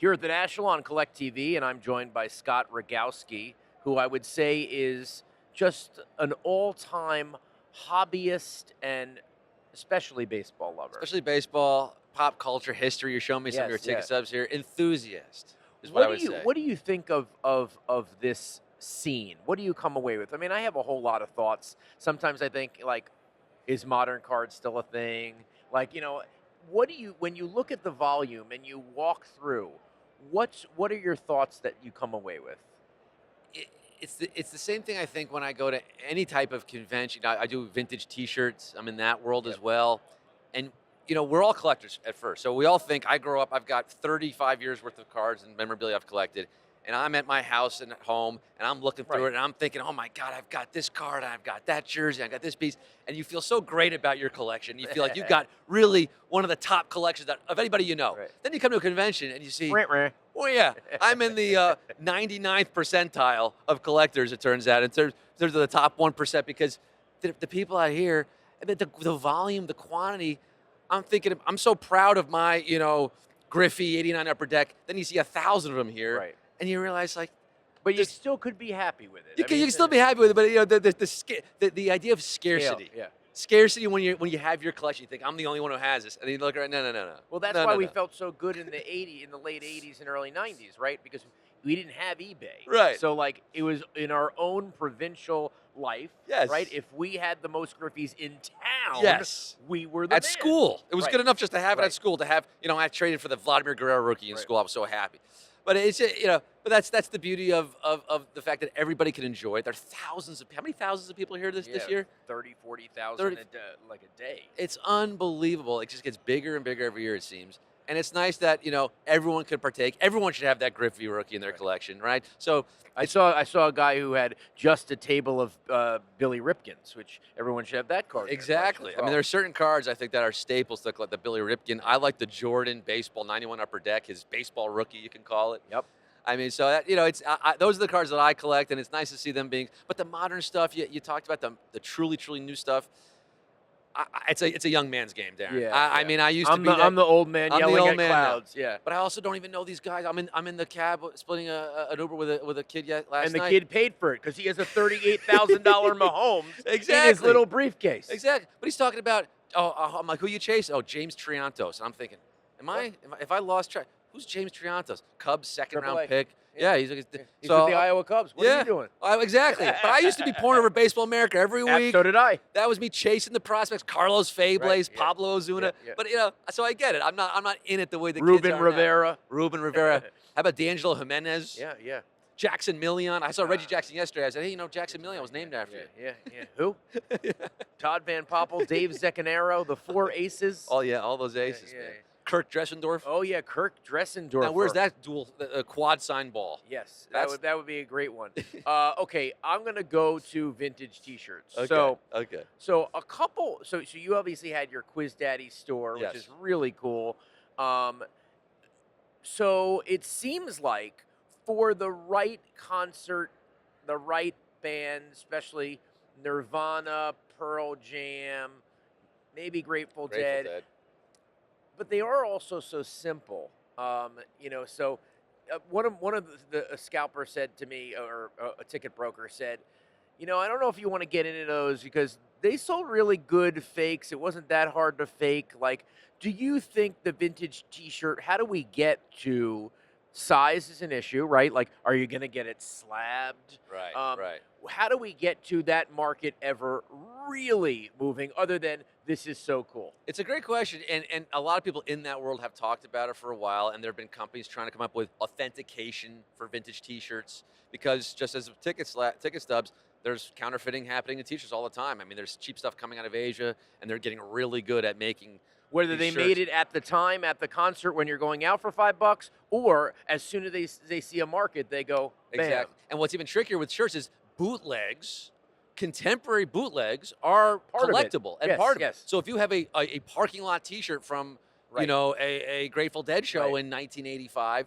Here at the National on Collect TV, and I'm joined by Scott Rogowsky, who I would say is just an all-time hobbyist and especially baseball lover. Especially baseball, pop culture, history. You're showing me some of your Yes, ticket yeah. stubs here. Enthusiast is what I would say. What do you think of this scene? What do you come away with? I mean, I have a whole lot of thoughts. Sometimes I think like, is modern cards still a thing? Like, what do you when you look at the volume and you walk through, what are your thoughts that you come away with? It, it's the same thing I think when I go to any type of convention. I do vintage T-shirts. I'm in that world Yep. as well, and we're all collectors at first. So we all think I grow up. I've got 35 years worth of cards and memorabilia I've collected, and I'm at my house and at home, and I'm looking through Right. it, and I'm thinking, oh my God, I've got this card, and I've got that jersey, I've got this piece, and you feel so great about your collection. You feel like you've got really one of the top collections of anybody you know. Right. Then you come to a convention and you see, Rah, rah. well, yeah, I'm in the 99th percentile of collectors, it turns out, in terms of the top 1%, because the people out here, and the volume, the quantity, I'm thinking, I'm so proud of my, Griffey 89 Upper Deck. Then you see 1,000 of them here, Right. and you realize, like, But you Just- still could be happy with it. you I can, mean, you can still be happy with it, but the idea of scarcity. Yeah. Scarcity when you have your collection, you think I'm the only one who has this, and then you look around, no. Well, that's No, why no, we no. felt so good in the late '80s and early '90s, right? Because we didn't have eBay, Right. So like it was in our own provincial life, Yes. right? If we had the most Griffies in town, Yes. we were the At man. school. It was Right. good enough just to have it Right. at school. To have, I traded for the Vladimir Guerrero rookie in Right. school. I was so happy. But it's but that's the beauty of the fact that everybody can enjoy it. There are how many thousands of people here this year? 30, 40,000 30 like a day. It's unbelievable. It just gets bigger and bigger every year, it seems. And it's nice that, everyone can partake. Everyone should have that Griffey rookie in their Right. collection, right? So I saw a guy who had just a table of Billy Ripkins, which everyone should have that card. in their collection exactly. as I mean, well. there are certain cards I think that are staples, like the Billy Ripken. I like the Jordan baseball 91 Upper Deck, his baseball rookie, you can call it. Yep. I mean, so that, it's those are the cards that I collect, and it's nice to see them being. But the modern stuff, you talked about the truly new stuff. It's a young man's game, Darren. Yeah, I yeah. mean, I used to be. I'm the old man I'm the yelling old at man now. clouds. Yeah. But I also don't even know these guys. I'm in the cab splitting an Uber with a kid last And the night. kid paid for it because he has a $38,000 Mahomes in his Exactly. little briefcase. Exactly. But he's talking about. I'm like, who you chase? Oh, James Triantos. And I'm thinking, if I lost track, who's James Triantos? Cubs second Triple round A. pick. Yeah. Yeah, he's like, He's so with the Iowa Cubs. What are you doing? Exactly. But I used to be pouring over Baseball America every week. So did I. That was me chasing the prospects, Carlos Fables, Right, yeah. Pablo Ozuna. Yeah. But so I get it. I'm not in it the way the kids Ruben are now. Rivera. Ruben Rivera. How about D'Angelo Jimenez? Yeah. Jackson Million. I saw Reggie Jackson yesterday. I said, hey, Jackson Million was named after you. Yeah. Who? Todd Van Poppel, Dave Zeccanaro, the four aces. Oh yeah, all those aces, yeah. man. Kirk Dressendorf. Oh yeah, Kirk Dressendorfer. Now where's that dual quad sign ball? Yes, That's- that would be a great one. Okay, I'm gonna go to vintage T-shirts. Okay. So a couple. So you obviously had your Quiz Daddy store, which Yes. is really cool. So it seems like for the right concert, the right band, especially Nirvana, Pearl Jam, maybe Grateful Dead, but they are also so simple. So one of a scalper said to me, or a ticket broker said, I don't know if you want to get into those because they sold really good fakes. It wasn't that hard to fake. Like, do you think the vintage T-shirt? How do we get to size is an issue, right? Like, are you going to get it slabbed? Right. How do we get to that market ever really moving? Other than this is so cool. It's a great question, and a lot of people in that world have talked about it for a while, and there have been companies trying to come up with authentication for vintage T-shirts, because just as ticket stubs, there's counterfeiting happening in T-shirts all the time. I mean, there's cheap stuff coming out of Asia, and they're getting really good at making Whether these they made shirts. it at the time at the concert when you're going out for $5, or as soon as they see a market, they go bam. Exactly. And what's even trickier with shirts is bootlegs. Contemporary bootlegs are Part of it. collectible and Yes, part of yes. it. So if you have a parking lot T-shirt from Right. a Grateful Dead show Right. in 1985,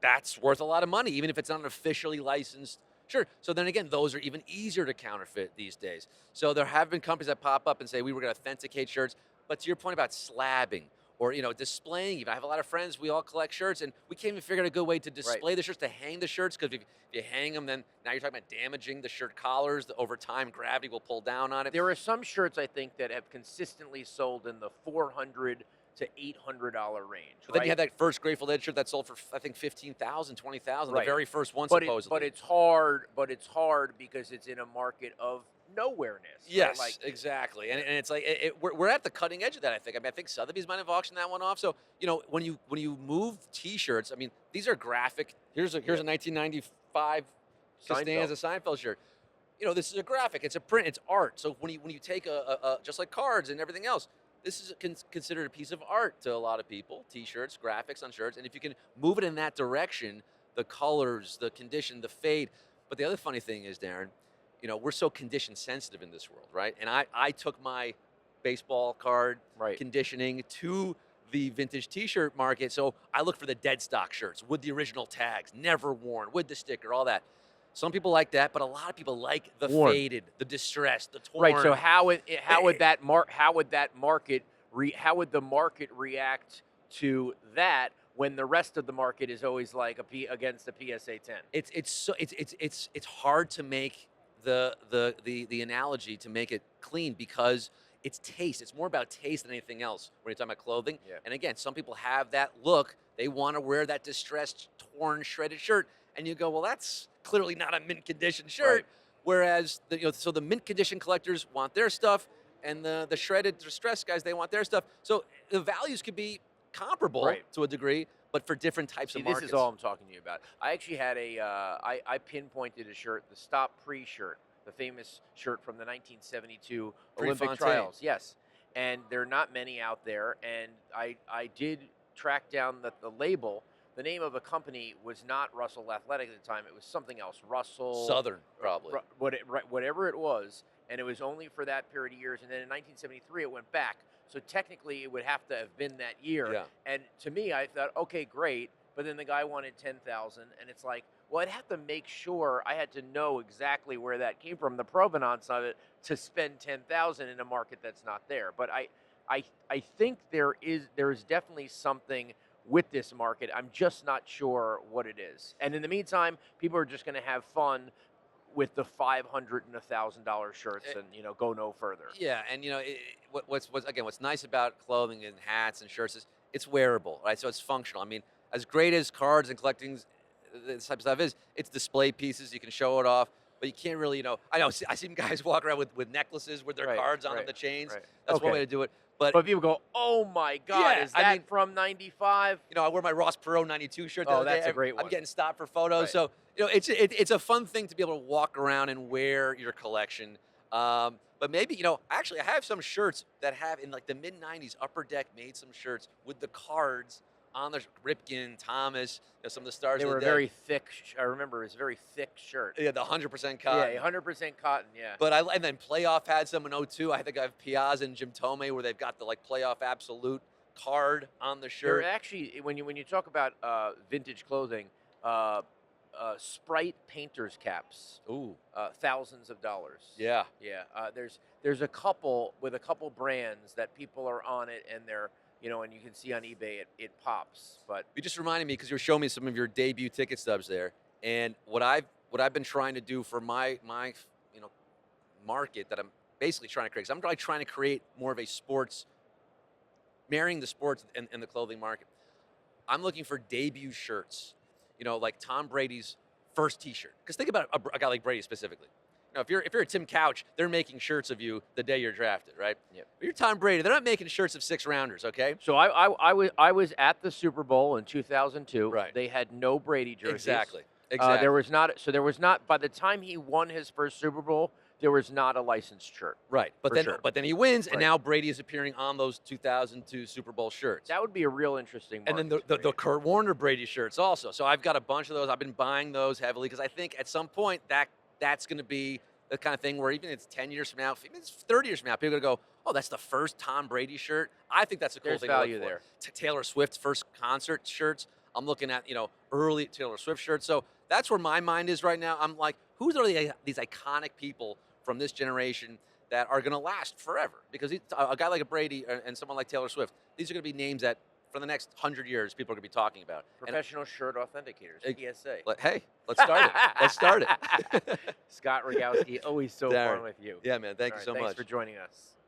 that's worth a lot of money, even if it's not an officially licensed shirt. So then again, those are even easier to counterfeit these days. So there have been companies that pop up and say we were going to authenticate shirts. But to your point about slabbing, or displaying. Even I have a lot of friends. We all collect shirts, and we can't even figure out a good way to Right. display the shirts, to hang the shirts. Because if you hang them, then now you're talking about damaging the shirt collars. Over time, gravity will pull down on it. There are some shirts I think that have consistently sold in the $400 to $800 range. But then right? you have that first Grateful Dead shirt that sold for I think 15,000, 20,000. Right. The very first one, but supposedly. but it's hard. But it's hard because it's in a market of nowhereness. Yes, right? exactly, and it's like we're at the cutting edge of that. I think. I think Sotheby's might have auctioned that one off. So when you move T-shirts, I mean, these are graphic. Here's a 1995 Costanza Seinfeld shirt. This is a graphic. It's a print. It's art. So when you take a just like cards and everything else, this is considered a piece of art to a lot of people. T-shirts, graphics on shirts, and if you can move it in that direction, the colors, the condition, the fade. But the other funny thing is, Darren, we're so condition sensitive in this world, right? And I took my baseball card conditioning to the vintage T-shirt market. So I look for the dead stock shirts with the original tags, never worn, with the sticker, all that. Some people like that, but a lot of people like the faded, the distressed, the torn. Right. So how would the market react to that when the rest of the market is always like against a PSA 10? It's hard to make the analogy to make it clean because it's taste. It's more about taste than anything else when you're talking about clothing. Yeah. And again, some people have that look. They want to wear that distressed, torn, shredded shirt, and you go, well, that's clearly not a mint condition shirt. Right. Whereas so the mint condition collectors want their stuff, and the shredded, distressed guys, they want their stuff. So the values could be comparable to a degree, but for different types of markets. This is all I'm talking to you about. I actually had I pinpointed a shirt, the Stop Pre shirt, the famous shirt from the 1972 Olympic trials. Yes. And there are not many out there. And I did track down the label. The name of the company was not Russell Athletic at the time. It was something else. Russell. Southern, probably. Whatever it was. And it was only for that period of years. And then in 1973, it went back. So technically, it would have to have been that year. Yeah. And to me, I thought, okay, great. But then the guy wanted 10,000, and it's like, well, I'd have to make sure I had to know exactly where that came from, the provenance of it, to spend 10,000 in a market that's not there. But I think there is definitely something with this market. I'm just not sure what it is. And in the meantime, people are just going to have fun with the $500 and $1,000 shirts, and go no further. Yeah, and what's nice about clothing and hats and shirts is it's wearable, right? So it's functional. I mean, as great as cards and collecting this type of stuff is, it's display pieces. You can show it off, but you can't really, I see guys walk around with necklaces with their cards on them, the chains. Right. That's one way to do it. But people go, oh my God, is that from 95? I wear my Ross Perot 92 shirt. Oh, that's a great one. I'm getting stopped for photos. So, it's a fun thing to be able to walk around and wear your collection. But maybe, actually I have some shirts that have in like the mid 90s, Upper Deck made some shirts with the cards on the Ripken, Thomas, some of the stars. They were very thick. I remember it was a very thick shirt. Yeah, the 100% cotton. Yeah, 100% cotton. Yeah. But and then Playoff had some in 02. I think I have Piazza and Jim Tomei where they've got the Playoff Absolute card on the shirt. They're actually, when you talk about vintage clothing, Sprite painters caps. Ooh. Thousands of dollars. Yeah. Yeah. There's a couple brands that people are on it, and they're, and you can see on eBay it pops. But you just reminded me because you were showing me some of your debut ticket stubs there, and what I've been trying to do for my market that I'm basically trying to create. 'Cause I'm like trying to create more of a sports, marrying the sports and the clothing market. I'm looking for debut shirts, like Tom Brady's first T-shirt. Because think about a guy like Brady specifically. If you're a Tim Couch, they're making shirts of you the day you're drafted, right? Yeah. But you're Tom Brady, they're not making shirts of 6-rounders, okay? So I was at the Super Bowl in 2002. Right. They had no Brady jerseys. Exactly. There was not. By the time he won his first Super Bowl, there was not a licensed shirt. Right. But then he wins, and now Brady is appearing on those 2002 Super Bowl shirts. That would be a real interesting market. And then the Kurt Warner Brady shirts also. So I've got a bunch of those. I've been buying those heavily because I think at some point that's going to be the kind of thing where even it's 10 years from now, even it's 30 years from now, people are going to go, oh, that's the first Tom Brady shirt. I think that's a cool thing. There's value there. Taylor Swift's first concert shirts. I'm looking at, early Taylor Swift shirts. So that's where my mind is right now. I'm like, who's are these iconic people from this generation that are going to last forever. Because a guy like a Brady and someone like Taylor Swift, these are going to be names that for the next 100 years people are going to be talking about. Professional shirt authenticators, PSA. Hey, let's start it. Let's start it. Scott Rogowsky, always so Darren, fun with you. yeah, man. Thank All you right, so much. Thanks for joining us.